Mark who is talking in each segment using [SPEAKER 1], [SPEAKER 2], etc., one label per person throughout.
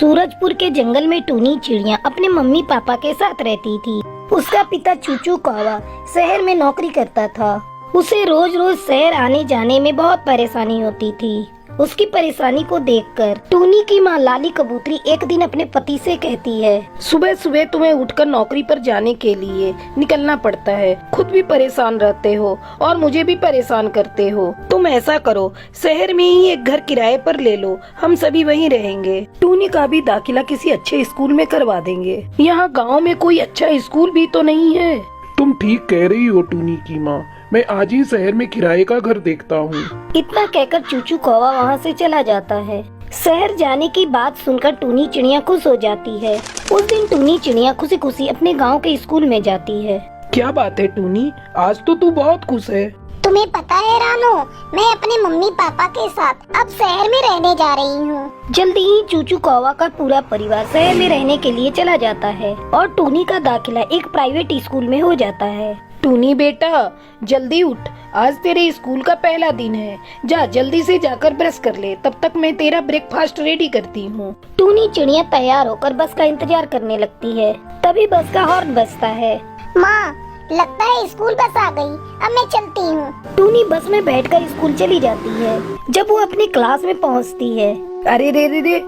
[SPEAKER 1] सूरजपुर के जंगल में टूनी चिड़िया अपने मम्मी पापा के साथ रहती थी। उसका पिता चूचू कौवा शहर में नौकरी करता था। उसे रोज रोज शहर आने जाने में बहुत परेशानी होती थी। उसकी परेशानी को देखकर टूनी की माँ लाली कबूतरी एक दिन अपने पति से कहती है,
[SPEAKER 2] सुबह सुबह तुम्हें उठकर नौकरी पर जाने के लिए निकलना पड़ता है। खुद भी परेशान रहते हो और मुझे भी परेशान करते हो। तुम ऐसा करो, शहर में ही एक घर किराए पर ले लो, हम सभी वहीं रहेंगे। टूनी का भी दाखिला किसी अच्छे स्कूल में करवा देंगे। यहाँ गाँव में कोई अच्छा स्कूल भी तो नहीं है।
[SPEAKER 3] तुम ठीक कह रही हो टूनी की माँ, मैं आज ही शहर में किराए का घर देखता हूँ।
[SPEAKER 1] इतना कहकर चूचू कौवा वहाँ से चला जाता है। शहर जाने की बात सुनकर टूनी चिड़िया खुश हो जाती है। उस दिन टूनी चिड़िया खुशी खुशी अपने गांव के स्कूल में जाती है।
[SPEAKER 2] क्या बात है टूनी, आज तो तू बहुत खुश है।
[SPEAKER 4] तुम्हें पता है रानो, मैं अपने मम्मी पापा के साथ अब शहर में रहने जा रही हूँ।
[SPEAKER 1] जल्दी ही चूचू कौवा का पूरा परिवार शहर में रहने के लिए चला जाता है और टूनी का दाखिला एक प्राइवेट स्कूल में हो जाता है।
[SPEAKER 2] टूनी बेटा, जल्दी उठ, आज तेरे स्कूल का पहला दिन है। जा जल्दी से जाकर ब्रश कर ले, तब तक मैं तेरा ब्रेकफास्ट रेडी करती हूँ।
[SPEAKER 1] टूनी चिड़िया तैयार होकर बस का इंतजार करने लगती है। तभी बस का हॉर्न बजता है।
[SPEAKER 4] माँ, लगता है स्कूल बस आ गई, अब मैं चलती हूँ।
[SPEAKER 1] टूनी बस में बैठकर स्कूल चली जाती है। जब वो अपनी क्लास में पहुँचती है,
[SPEAKER 2] अरे रे रे रे,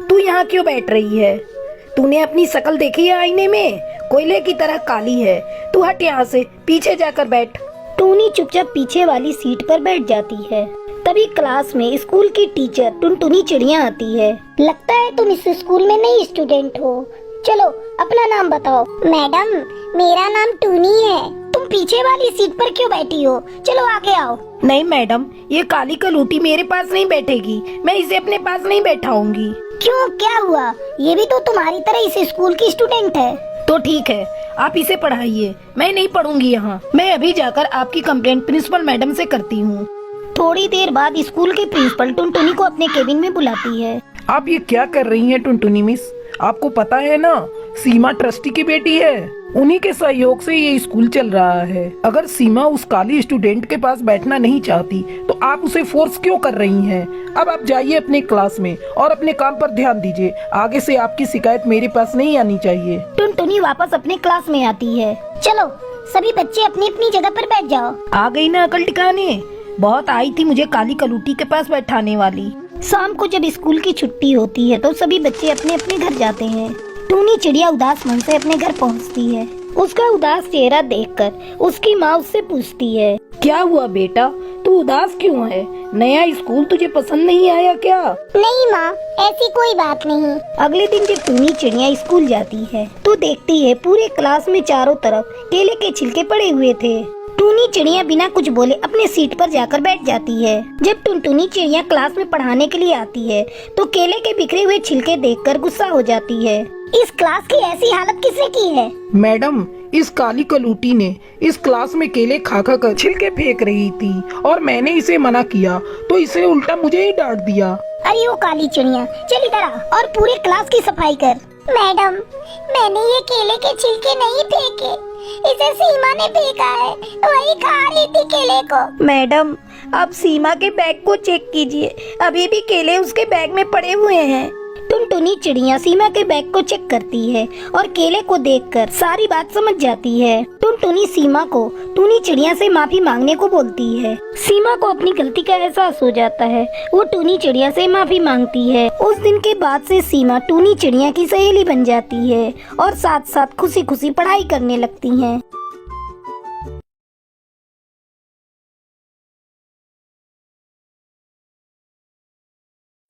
[SPEAKER 2] तू यहाँ क्यों बैठ रही है? तूने अपनी शक्ल देखी है आईने में? कोयले की तरह काली है। तू हट यहाँ से, पीछे जाकर बैठ।
[SPEAKER 1] टूनी चुपचाप पीछे वाली सीट पर बैठ जाती है। तभी क्लास में स्कूल की टीचर टुनटुनी चिड़िया आती है।
[SPEAKER 4] लगता है तुम इस स्कूल में नई स्टूडेंट हो। चलो अपना नाम बताओ। मैडम, मेरा नाम टूनी है। तुम पीछे वाली सीट पर क्यों बैठी हो? चलो आगे आओ।
[SPEAKER 2] नहीं मैडम, ये काली कलूटी मेरे पास नहीं बैठेगी। मैं इसे अपने पास नहीं बैठाऊंगी।
[SPEAKER 4] क्यों, क्या हुआ? ये भी तो तुम्हारी तरह इस स्कूल की स्टूडेंट है।
[SPEAKER 2] तो ठीक है, आप इसे पढ़ाइए, मैं नहीं पढ़ूंगी यहाँ। मैं अभी जाकर आपकी कंप्लेंट प्रिंसिपल मैडम से करती हूँ।
[SPEAKER 1] थोड़ी देर बाद स्कूल के प्रिंसिपल टुनटुनी को अपने केबिन में बुलाती है।
[SPEAKER 2] आप ये क्या कर रही हैं टुनटुनी मिस? आपको पता है ना, सीमा ट्रस्टी की बेटी है। उन्हीं के सहयोग से ये स्कूल चल रहा है। अगर सीमा उस काली स्टूडेंट के पास बैठना नहीं चाहती तो आप उसे फोर्स क्यों कर रही हैं? अब आप जाइए अपने क्लास में और अपने काम पर ध्यान दीजिए। आगे से आपकी शिकायत मेरे पास नहीं आनी चाहिए।
[SPEAKER 1] टुनटुनी वापस अपने क्लास में आती है।
[SPEAKER 4] चलो सभी बच्चे अपनी अपनी जगह पर बैठ जाओ।
[SPEAKER 2] आ गई ना अकल टिकाने? बहुत आई थी मुझे काली कलूटी के पास बैठाने वाली।
[SPEAKER 1] शाम को जब स्कूल की छुट्टी होती है तो सभी बच्चे अपने अपने घर जाते हैं। टूनी चिड़िया उदास मन से अपने घर पहुंचती है। उसका उदास चेहरा देखकर उसकी माँ उससे पूछती है,
[SPEAKER 2] क्या हुआ बेटा, तू उदास क्यों है? नया स्कूल तुझे पसंद नहीं आया क्या?
[SPEAKER 4] नहीं माँ, ऐसी कोई बात नहीं।
[SPEAKER 1] अगले दिन जब टूनी चिड़िया स्कूल जाती है तो देखती है पूरे क्लास में चारों तरफ केले के छिलके पड़े हुए थे। टूनी चिड़िया बिना कुछ बोले अपने सीट पर जाकर बैठ जाती है। जब टुनटुनी चिड़िया क्लास में पढ़ाने के लिए आती है तो केले के बिखरे हुए छिलके देखकर गुस्सा हो जाती है।
[SPEAKER 4] इस क्लास की ऐसी हालत किसने की है?
[SPEAKER 2] मैडम, इस काली कलूटी ने इस क्लास में केले खा खा कर छिलके फेंक रही थी और मैंने इसे मना किया तो इसे उल्टा मुझे ही डांट दिया।
[SPEAKER 4] अरे वो काली चिड़िया, चल इधर आ और पूरे क्लास की सफाई कर। मैडम, मैंने ये केले के छिलके नहीं फेंके, इसे सीमा ने फेंका है, वही खा रही थी केले को।
[SPEAKER 1] मैडम, आप सीमा के बैग को चेक कीजिए, अभी भी केले उसके बैग में पड़े हुए हैं। टुनटुनी चिड़िया सीमा के बैग को चेक करती है और केले को देखकर सारी बात समझ जाती है। टुनटुनी सीमा को टूनी चिड़िया से माफी मांगने को बोलती है। सीमा को अपनी गलती का एहसास हो जाता है। वो टूनी चिड़िया से माफी मांगती है। उस दिन के बाद से सीमा टूनी चिड़िया की सहेली बन जाती है और साथ साथ खुशी खुशी पढ़ाई करने लगती हैं।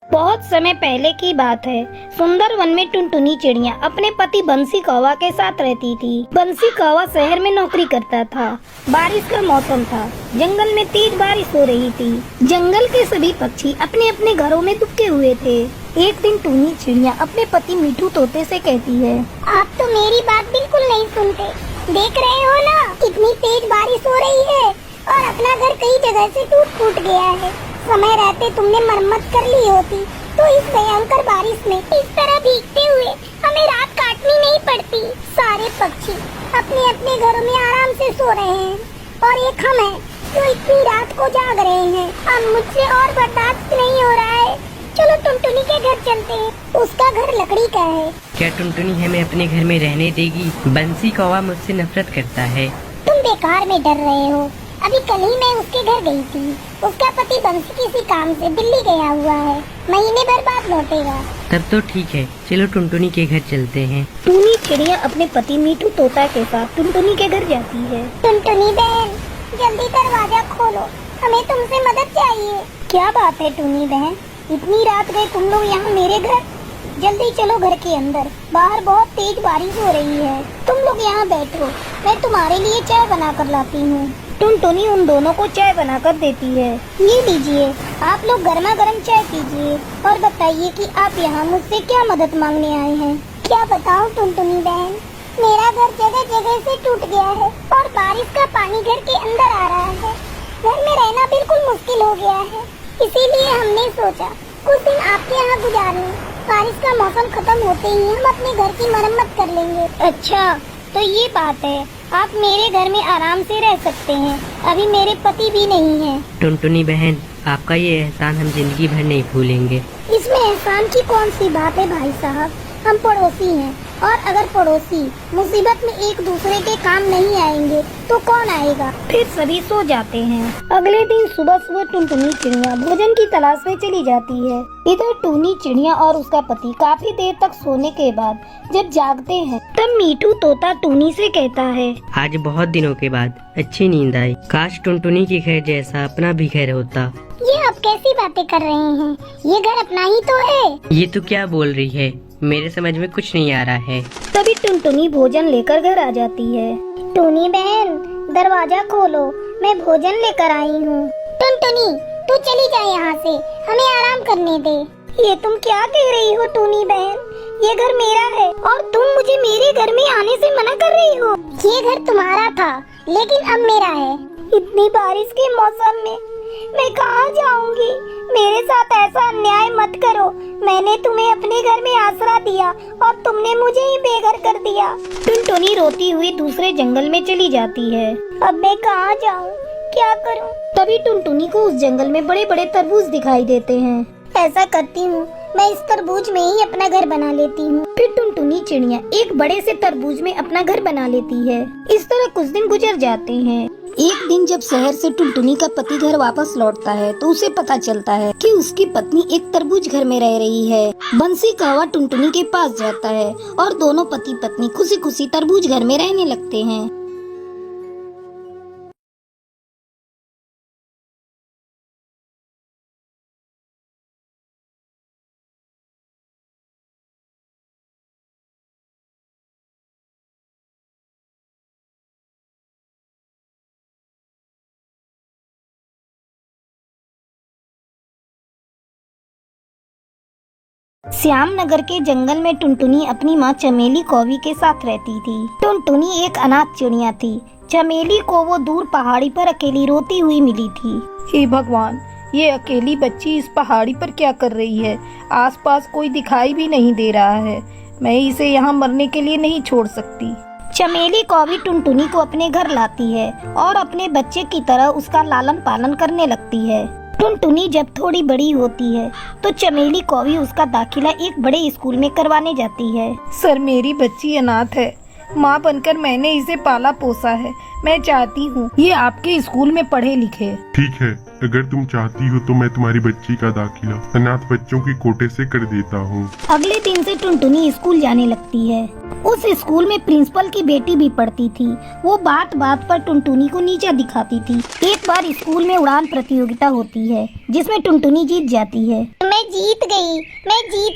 [SPEAKER 1] बहुत समय पहले की बात है। सुंदर वन में टुनटुनी चिड़िया अपने पति बंसी कौवा के साथ रहती थी। बंसी कौवा शहर में नौकरी करता था। बारिश का मौसम था। जंगल में तेज बारिश हो रही थी। जंगल के सभी पक्षी अपने अपने घरों में दुबके हुए थे। एक दिन टूनी चिड़िया अपने पति मिठू तोते से कहती है,
[SPEAKER 4] आप तो मेरी बात बिल्कुल नहीं सुनते। देख रहे हो ना, कितनी तेज बारिश हो रही है और अपना घर कई जगह से टूट फूट गया है। समय रहते तुमने मरम्मत कर ली होती तो इस भयंकर बारिश में इस तरह भीगते हुए हमें रात काटनी नहीं पड़ती। सारे पक्षी अपने अपने घरों में आराम से सो रहे हैं और एक हम हैं जो इतनी रात को जाग रहे हैं। अब मुझसे और बर्दाश्त नहीं हो रहा है। चलो चलो टुनटुनी के घर चलते हैं, उसका घर लकड़ी का है।
[SPEAKER 5] क्या टुनटुनी हमें अपने घर में रहने देगी? बंसी कौवा मुझसे नफरत करता है।
[SPEAKER 4] तुम बेकार में डर रहे हो। अभी कल ही मैं उसके घर गई थी। उसका पति बंसी किसी काम से दिल्ली गया हुआ है, महीने भर बाद लौटेगा।
[SPEAKER 5] तब तो ठीक है, चलो टुनटुनी के घर चलते हैं।
[SPEAKER 1] टूनी चिड़िया अपने पति मीठू तोता के साथ टुनटुनी के घर जाती है।
[SPEAKER 4] टुनटुनी बहन, जल्दी दरवाजा खोलो, हमें तुमसे मदद चाहिए। क्या बात है टूनी बहन, इतनी रात गए तुम लोग यहाँ मेरे घर? जल्दी चलो घर के अंदर, बाहर बहुत तेज बारिश हो रही है। तुम लोग यहाँ बैठो, मैं तुम्हारे लिए चाय बना कर लाती हूँ।
[SPEAKER 1] टुनटुनी उन दोनों को चाय बनाकर देती है।
[SPEAKER 4] ये लीजिए, आप लोग गर्मा गर्म चाय पीजिए और बताइए कि आप यहाँ मुझसे क्या मदद मांगने आए हैं। क्या बताऊँ टुनटुनी बहन, मेरा घर जगह जगह से टूट गया है और बारिश का पानी घर के अंदर आ रहा है। घर में रहना बिल्कुल मुश्किल हो गया है, इसीलिए हमने सोचा कुछ दिन आपके यहाँ गुजार लें। बारिश का मौसम खत्म होते ही हम अपने घर की मरम्मत कर लेंगे।
[SPEAKER 1] अच्छा, तो ये बात है, आप मेरे घर में आराम से रह सकते हैं। अभी मेरे पति भी नहीं है।
[SPEAKER 5] टुनटुनी बहन, आपका ये एहसान हम जिंदगी भर नहीं भूलेंगे।
[SPEAKER 4] इसमें एहसान की कौन सी बात है भाई साहब, हम पड़ोसी हैं और अगर पड़ोसी मुसीबत में एक दूसरे के काम नहीं आएंगे तो कौन आएगा।
[SPEAKER 1] फिर सभी सो जाते हैं। अगले दिन सुबह सुबह टुनटुनी चिड़िया भोजन की तलाश में चली जाती है। इधर टूनी चिड़िया और उसका पति काफी देर तक सोने के बाद जब जागते हैं तब मीठू तोता टूनी से कहता है,
[SPEAKER 5] आज बहुत दिनों के बाद अच्छी नींद आई। काश टुनटुनी के घर जैसा अपना भी घर होता।
[SPEAKER 4] ये आप कैसी बातें कर रहे हैं, ये घर अपना ही तो है।
[SPEAKER 5] ये तू क्या बोल रही है, मेरे समझ में कुछ नहीं आ रहा है।
[SPEAKER 1] तभी टुनटुनी भोजन लेकर घर आ जाती है।
[SPEAKER 4] टूनी बहन, दरवाजा खोलो, मैं भोजन लेकर आई हूँ। टुनटुनी, तू चली जा यहाँ से, हमें आराम करने दे।
[SPEAKER 1] ये तुम क्या कह रही हो टूनी बहन, ये घर मेरा है और तुम मुझे मेरे घर में आने से मना कर रही हो।
[SPEAKER 4] ये घर तुम्हारा था लेकिन अब मेरा है।
[SPEAKER 1] इतनी बारिश के मौसम में मैं कहाँ जाऊंगी? मेरे साथ ऐसा अन्याय मत करो। मैंने तुम्हें अपने घर में आसरा दिया और तुमने मुझे ही बेघर कर दिया। टुनटुनी रोती हुई दूसरे जंगल में चली जाती है। अब मैं कहाँ जाऊँ, क्या करूँ? तभी टुनटुनी को उस जंगल में बड़े बड़े तरबूज दिखाई देते हैं।
[SPEAKER 4] ऐसा करती हूँ, मैं इस तरबूज में ही अपना घर बना लेती हूँ।
[SPEAKER 1] फिर टुनटुनी चिड़िया एक बड़े से तरबूज में अपना घर बना लेती है। इस तरह कुछ दिन गुजर जाते हैं। एक दिन जब शहर से टुनटुनी का पति घर वापस लौटता है तो उसे पता चलता है कि उसकी पत्नी एक तरबूज घर में रह रही है। बंसी कौवा टुनटुनी के पास जाता है और दोनों पति पत्नी खुशी खुशी तरबूज घर में रहने लगते हैं। श्याम नगर के जंगल में टुनटुनी अपनी माँ चमेली कौवी के साथ रहती थी। टुनटुनी एक अनाथ चिड़िया थी। चमेली को वो दूर पहाड़ी पर अकेली रोती हुई मिली थी।
[SPEAKER 2] हे भगवान, ये अकेली बच्ची इस पहाड़ी पर क्या कर रही है? आसपास कोई दिखाई भी नहीं दे रहा है। मैं इसे यहाँ मरने के लिए नहीं छोड़ सकती।
[SPEAKER 1] चमेली कौवी टुनटुनी को अपने घर लाती है और अपने बच्चे की तरह उसका लालन पालन करने लगती है। टुनटुनी जब थोड़ी बड़ी होती है तो चमेली कौवी उसका दाखिला एक बड़े स्कूल में करवाने जाती है।
[SPEAKER 2] सर, मेरी बच्ची अनाथ है। माँ बनकर मैंने इसे पाला पोसा है। मैं चाहती हूँ ये आपके स्कूल में पढ़े लिखे।
[SPEAKER 6] ठीक है, अगर तुम चाहती हो तो मैं तुम्हारी बच्ची का दाखिला अनाथ बच्चों की कोटे से कर देता हूँ।
[SPEAKER 1] अगले दिन से टुनटुनी स्कूल जाने लगती है। उस स्कूल में प्रिंसिपल की बेटी भी पढ़ती थी। वो बात बात पर टुनटुनी को नीचा दिखाती थी। एक बार स्कूल में उड़ान प्रतियोगिता होती है जिसमें टुनटुनी जीत जाती है।
[SPEAKER 4] मैं जीत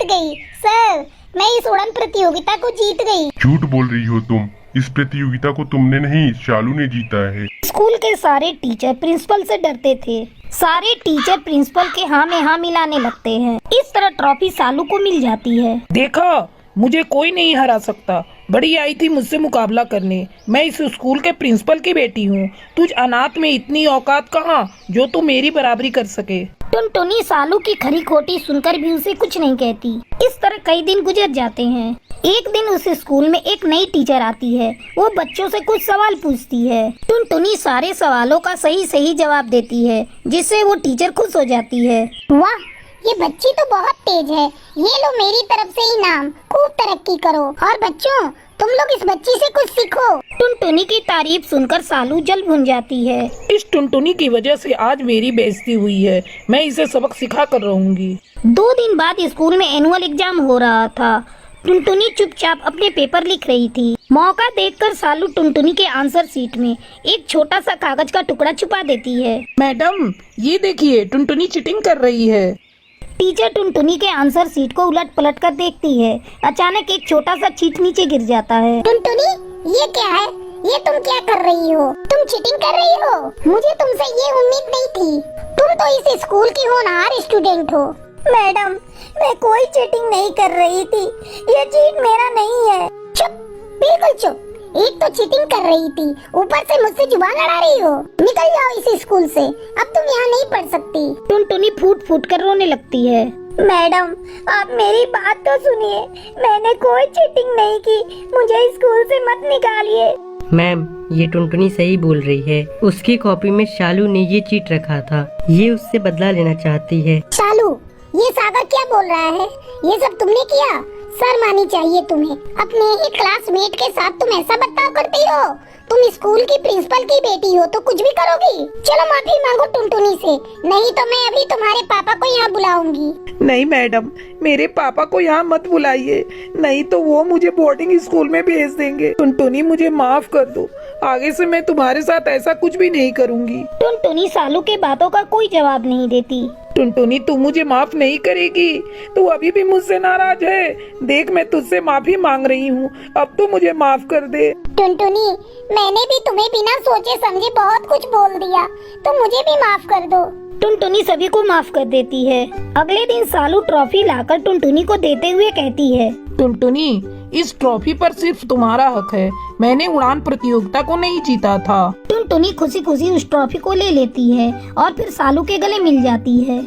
[SPEAKER 4] गई सर, मैं इस उड़ान प्रतियोगिता को जीत गई।
[SPEAKER 6] झूठ बोल रही हो तुम, इस प्रतियोगिता को तुमने नहीं, शालू ने जीता है।
[SPEAKER 1] स्कूल के सारे टीचर प्रिंसिपल से डरते थे। सारे टीचर प्रिंसिपल के हाँ में हाँ मिलाने लगते हैं। इस तरह ट्रॉफी शालू को मिल जाती है।
[SPEAKER 2] देखा, मुझे कोई नहीं हरा सकता। बड़ी आई थी मुझसे मुकाबला करने। मैं इस स्कूल के प्रिंसिपल की बेटी हूँ। तुझ अनाथ में इतनी औकात कहाँ जो तू मेरी बराबरी कर सके।
[SPEAKER 1] टुनटुनी सालू की खरी खोटी सुनकर भी उसे कुछ नहीं कहती। इस तरह कई दिन गुजर जाते हैं। एक दिन उस स्कूल में एक नई टीचर आती है। वो बच्चों से कुछ सवाल पूछती है। टुनटुनी सारे सवालों का सही सही जवाब देती है जिससे वो टीचर खुश हो जाती है।
[SPEAKER 4] वाह, ये बच्ची तो बहुत तेज है। ये लो मेरी तरफ से इनाम, खूब तरक्की करो। और बच्चों तुम लोग इस बच्ची से कुछ सीखो।
[SPEAKER 1] टुनटुनी की तारीफ सुनकर सालू जल भुन जाती है।
[SPEAKER 2] इस टुनटुनी की वजह से आज मेरी बेइज्जती हुई है। मैं इसे सबक सिखा कर रहूंगी।
[SPEAKER 1] 2 दिन बाद स्कूल में एनुअल एग्जाम हो रहा था। टुनटुनी चुपचाप अपने पेपर लिख रही थी। मौका देखकर सालू टुनटुनी के आंसर शीट में एक छोटा सा कागज का टुकड़ा छुपा देती है।
[SPEAKER 2] मैडम ये देखिए, टुनटुनी चीटिंग कर रही है।
[SPEAKER 1] टीचर टुनटुनी के आंसर शीट को उलट पलट कर देखती है। अचानक एक छोटा सा चीट नीचे गिर जाता है।
[SPEAKER 4] टुनटुनी ये क्या है? ये तुम क्या कर रही हो? तुम चीटिंग कर रही हो? मुझे तुमसे ये उम्मीद नहीं थी। तुम तो इस स्कूल की होनहार स्टूडेंट हो।
[SPEAKER 1] मैडम मैं कोई चीटिंग नहीं कर रही थी, ये चीट मेरा नहीं है।
[SPEAKER 4] चुप, बिल्कुल चुप। एक तो चीटिंग कर रही थी, ऊपर से मुझसे जुबान लड़ा रही हो। निकल जाओ इस स्कूल से, अब तुम यहाँ नहीं पढ़ सकती।
[SPEAKER 1] टुनटुनी फूट फूट कर रोने लगती है। मैडम आप मेरी बात तो सुनिए, मैंने कोई चीटिंग नहीं की, मुझे स्कूल से मत निकालिए।
[SPEAKER 5] मैम ये टुनटुनी सही बोल रही है। उसकी कॉपी में शालू ने ये चीट रखा था। ये उससे बदला लेना चाहती है।
[SPEAKER 4] शालू ये सागर क्या बोल रहा है? ये सब तुमने किया? शर्म आनी चाहिए तुम्हें। अपने ही क्लासमेट के साथ तुम ऐसा बर्ताव करती हो? तुम स्कूल की प्रिंसिपल की बेटी हो तो कुछ भी करोगी। चलो माफी मांगो टुनटुनी से, नहीं तो मैं अभी तुम्हारे पापा को यहाँ बुलाऊंगी।
[SPEAKER 2] नहीं मैडम, मेरे पापा को यहाँ मत बुलाइए, नहीं तो वो मुझे बोर्डिंग स्कूल में भेज देंगे। टुनटुनी मुझे माफ कर दो, आगे से मैं तुम्हारे साथ ऐसा कुछ भी नहीं करूँगी।
[SPEAKER 1] टुनटुनी सालू के बातों का कोई जवाब नहीं देती।
[SPEAKER 2] टुनटुनी तू मुझे माफ नहीं करेगी, तू अभी भी मुझसे नाराज है। देख मैं तुझसे माफी मांग रही हूँ, अब तो मुझे माफ कर दे।
[SPEAKER 4] टुनटुनी मैंने भी तुम्हें बिना सोचे समझे बहुत कुछ बोल दिया, तो मुझे भी माफ कर दो।
[SPEAKER 1] टुनटुनी सभी को माफ कर देती है। अगले दिन सालू ट्रॉफी लाकर टुनटुनी को देते हुए कहती है,
[SPEAKER 2] टुनटुनी इस ट्रॉफी पर सिर्फ तुम्हारा हक है, मैंने उड़ान प्रतियोगिता को नहीं जीता था।
[SPEAKER 1] टुनटुनी खुशी खुशी उस ट्रॉफी को ले लेती है और फिर सालू के गले मिल जाती है।